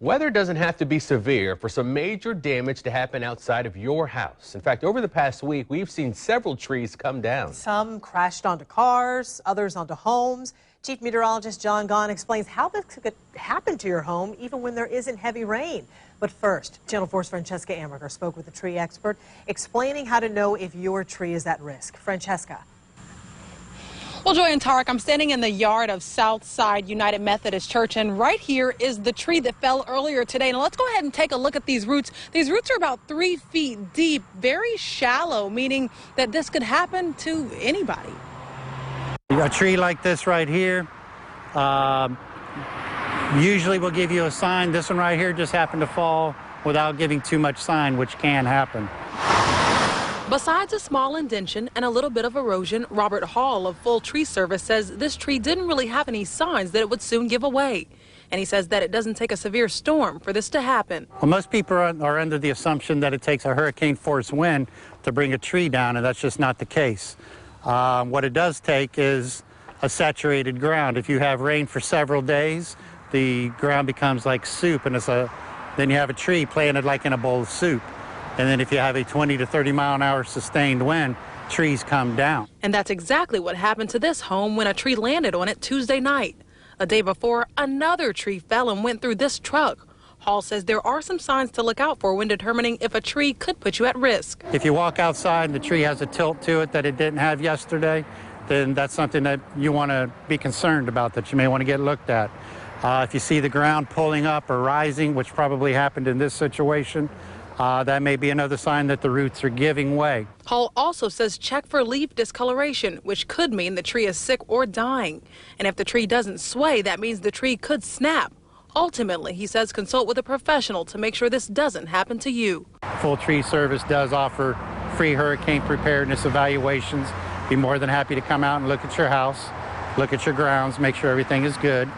Weather doesn't have to be severe for some major damage to happen outside of your house. In fact, over the past week, we've seen several trees come down. Some crashed onto cars, others onto homes. Chief Meteorologist John Gahn explains how this could happen to your home even when there isn't heavy rain. But first, Channel 4's Francesca Amaker spoke with a tree expert explaining how to know if your tree is at risk. Francesca. Well, Joy and Tarek, I'm standing in the yard of Southside United Methodist Church, and right here is the tree that fell earlier today. Now, let's go ahead and take a look at these roots. These roots are about 3 feet deep, very shallow, meaning that this could happen to anybody. A tree like this right here usually will give you a sign. This one right here just happened to fall without giving too much sign, which can happen. Besides a small indention and a little bit of erosion, Robert Hall of Full Tree Service says this tree didn't really have any signs that it would soon give away. And he says that it doesn't take a severe storm for this to happen. Well, most people are under the assumption that it takes a hurricane force wind to bring a tree down, and that's just not the case. What it does take is a saturated ground. If you have rain for several days, the ground becomes like soup, and then you have a tree planted like in a bowl of soup. And then if you have a 20 to 30 mile an hour sustained wind, trees come down. And that's exactly what happened to this home when a tree landed on it Tuesday night. A day before, another tree fell and went through this truck. Hall says there are some signs to look out for when determining if a tree could put you at risk. If you walk outside and the tree has a tilt to it that it didn't have yesterday, then that's something that you want to be concerned about, that you may want to get looked at. If you see the ground pulling up or rising, which probably happened in this situation, that may be another sign that the roots are giving way. Hall also says check for leaf discoloration, which could mean the tree is sick or dying. And if the tree doesn't sway, that means the tree could snap. Ultimately, he says consult with a professional to make sure this doesn't happen to you. Full Tree Service does offer free hurricane preparedness evaluations. Be more than happy to come out and look at your house, look at your grounds, make sure everything is good.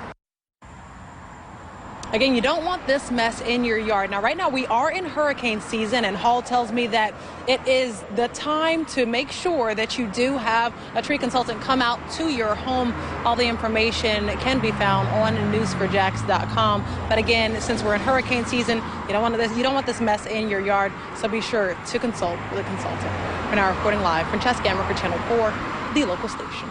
Again, you don't want this mess in your yard. Now, right now we are in hurricane season, and Hall tells me that it is the time to make sure that you do have a tree consultant come out to your home. All the information can be found on news4jax.com. But again, since we're in hurricane season, you don't want this mess in your yard, so be sure to consult with a consultant. We're now reporting live, Francesca Amaker for Channel 4, the local station.